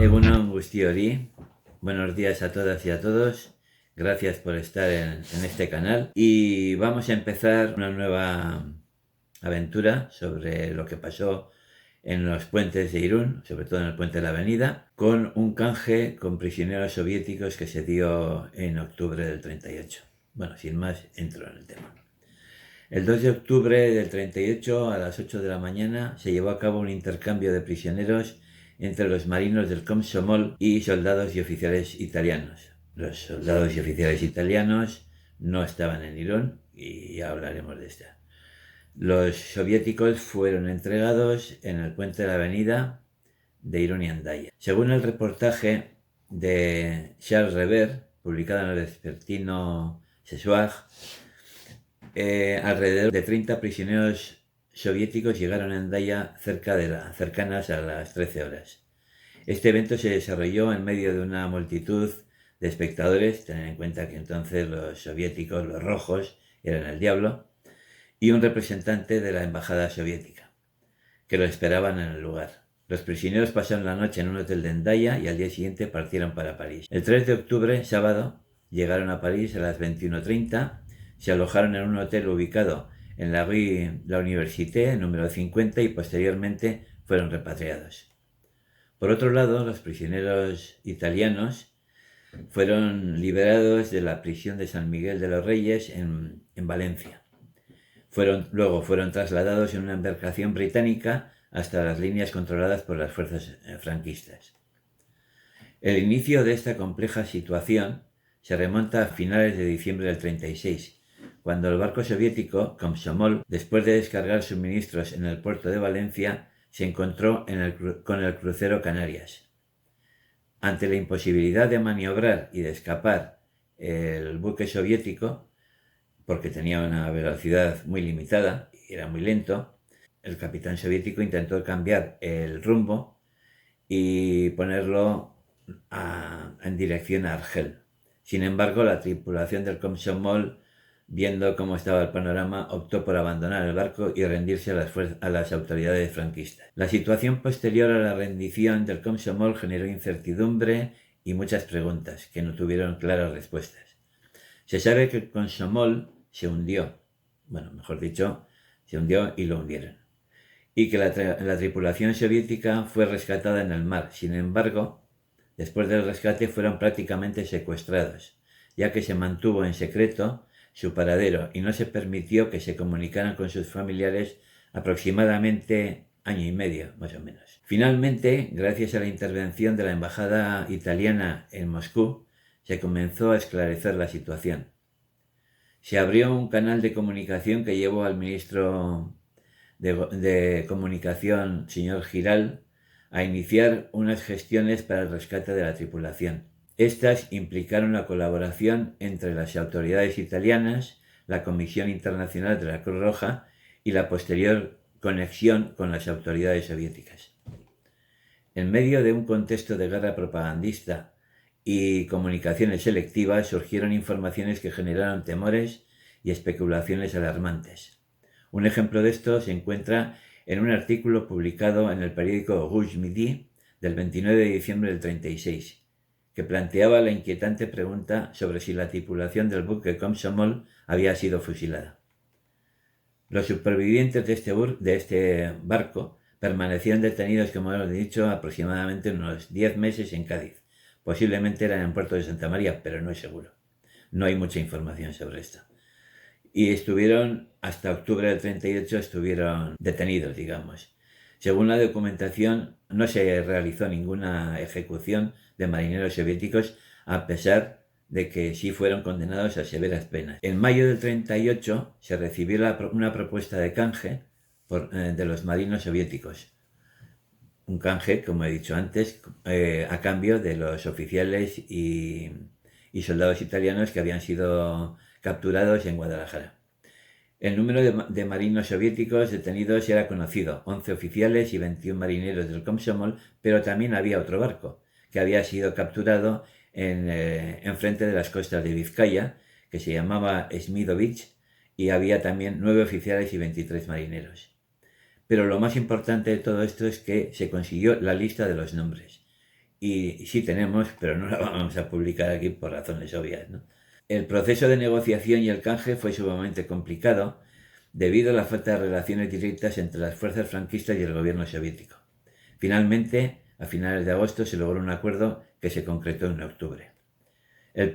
Egunon Guztiori, buenos días a todas y a todos, gracias por estar en este canal y vamos a empezar una nueva aventura sobre lo que pasó en los puentes de Irún, sobre todo en el puente de la Avenida, con un canje con prisioneros soviéticos que se dio en octubre del 38. Bueno, sin más, entro en el tema. El 2 de octubre del 38 a las 8 de la mañana se llevó a cabo un intercambio de prisioneros entre los marinos del Komsomol y soldados y oficiales italianos. Los soldados y oficiales italianos no estaban en Irún y ya hablaremos de esto. Los soviéticos fueron entregados en el puente de la Avenida de Irún y Hendaya. Según el reportaje de Charles Rever, publicado en el vespertino Ce Soir, alrededor de 30 prisioneros soviéticos llegaron a Hendaya cercanas a las 13 horas. Este evento se desarrolló en medio de una multitud de espectadores, tened en cuenta que entonces los soviéticos, los rojos, eran el diablo, y un representante de la embajada soviética, que lo esperaban en el lugar. Los prisioneros pasaron la noche en un hotel de Hendaya y al día siguiente partieron para París. El 3 de octubre, sábado, llegaron a París a las 21:30, se alojaron en un hotel ubicado en la rue La Université, número 50, y posteriormente fueron repatriados. Por otro lado, los prisioneros italianos fueron liberados de la prisión de San Miguel de los Reyes en Valencia. Luego fueron trasladados en una embarcación británica hasta las líneas controladas por las fuerzas franquistas. El inicio de esta compleja situación se remonta a finales de diciembre del 36, cuando el barco soviético Komsomol, después de descargar suministros en el puerto de Valencia, se encontró con el crucero Canarias. Ante la imposibilidad de maniobrar y de escapar el buque soviético, porque tenía una velocidad muy limitada y era muy lento, el capitán soviético intentó cambiar el rumbo y ponerlo en dirección a Argel. Sin embargo, la tripulación del Komsomol, viendo cómo estaba el panorama, optó por abandonar el barco y rendirse a las autoridades franquistas. La situación posterior a la rendición del Komsomol generó incertidumbre y muchas preguntas que no tuvieron claras respuestas. Se sabe que el Komsomol se hundió, se hundió y lo hundieron, y que la tripulación soviética fue rescatada en el mar. Sin embargo, después del rescate fueron prácticamente secuestrados, ya que se mantuvo en secreto su paradero y no se permitió que se comunicaran con sus familiares aproximadamente año y medio, más o menos. Finalmente, gracias a la intervención de la embajada italiana en Moscú, se comenzó a esclarecer la situación. Se abrió un canal de comunicación que llevó al ministro de Comunicación, señor Giral, a iniciar unas gestiones para el rescate de la tripulación. Estas implicaron la colaboración entre las autoridades italianas, la Comisión Internacional de la Cruz Roja y la posterior conexión con las autoridades soviéticas. En medio de un contexto de guerra propagandista y comunicaciones selectivas, surgieron informaciones que generaron temores y especulaciones alarmantes. Un ejemplo de esto se encuentra en un artículo publicado en el periódico Rouge Midi del 29 de diciembre del 36, que planteaba la inquietante pregunta sobre si la tripulación del buque Komsomol había sido fusilada. Los supervivientes de este barco permanecieron detenidos, como hemos dicho, aproximadamente unos 10 meses en Cádiz. Posiblemente eran en Puerto de Santa María, pero no es seguro. No hay mucha información sobre esto. Y estuvieron, hasta octubre del 38, estuvieron detenidos, digamos. Según la documentación, no se realizó ninguna ejecución de marineros soviéticos, a pesar de que sí fueron condenados a severas penas. En mayo del 38 se recibió una propuesta de canje de los marinos soviéticos. Un canje, como he dicho antes, a cambio de los oficiales y soldados italianos que habían sido capturados en Guadalajara. El número de marinos soviéticos detenidos era conocido, 11 oficiales y 21 marineros del Komsomol, pero también había otro barco que había sido capturado en frente de las costas de Vizcaya, que se llamaba Smidovich, y había también 9 oficiales y 23 marineros. Pero lo más importante de todo esto es que se consiguió la lista de los nombres, y sí tenemos, pero no la vamos a publicar aquí por razones obvias, ¿no? El proceso de negociación y el canje fue sumamente complicado debido a la falta de relaciones directas entre las fuerzas franquistas y el gobierno soviético. Finalmente, a finales de agosto se logró un acuerdo que se concretó en octubre. El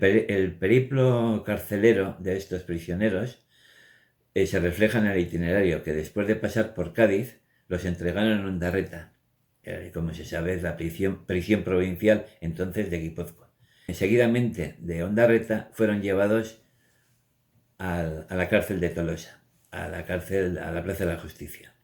periplo carcelero de estos prisioneros se refleja en el itinerario, que después de pasar por Cádiz, los entregaron en Ondarreta, como se sabe es la prisión provincial entonces de Guipúzcoa. Seguidamente de Ondarreta fueron llevados a la cárcel de Tolosa, a la Plaza de la Justicia,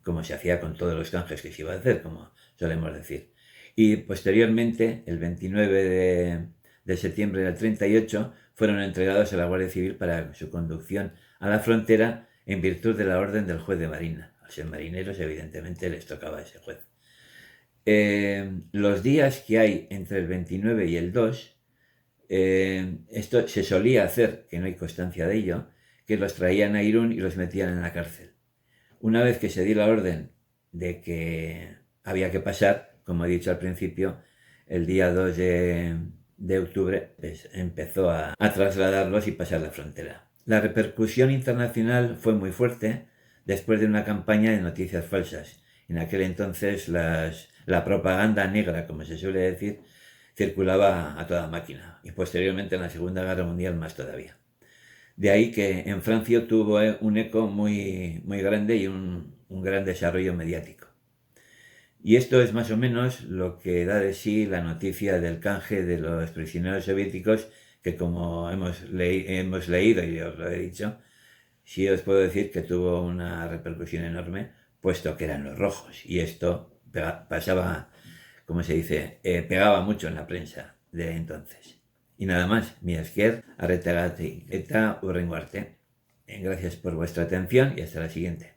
como se hacía con todos los canjes que se iba a hacer, como solemos decir. Y posteriormente, el 29 de septiembre del 38, fueron entregados a la Guardia Civil para su conducción a la frontera en virtud de la orden del juez de marina. A los marineros, evidentemente, les tocaba ese juez. Los días que hay entre el 29 y el 2, esto se solía hacer, que no hay constancia de ello, que los traían a Irún y los metían en la cárcel. Una vez que se dio la orden de que había que pasar, como he dicho al principio, el día 2 de octubre pues, empezó a trasladarlos y pasar la frontera. La repercusión internacional fue muy fuerte después de una campaña de noticias falsas. En aquel entonces la propaganda negra, como se suele decir, circulaba a toda máquina, y posteriormente en la Segunda Guerra Mundial más todavía. De ahí que en Francia tuvo un eco muy, muy grande y un gran desarrollo mediático. Y esto es más o menos lo que da de sí la noticia del canje de los prisioneros soviéticos, que como hemos leído y os lo he dicho, sí os puedo decir que tuvo una repercusión enorme, puesto que eran los rojos. Y esto pasaba, como se dice, pegaba mucho en la prensa de entonces. Y nada más, mi esker, arretagatik eta hurrengo arte. Gracias por vuestra atención y hasta la siguiente.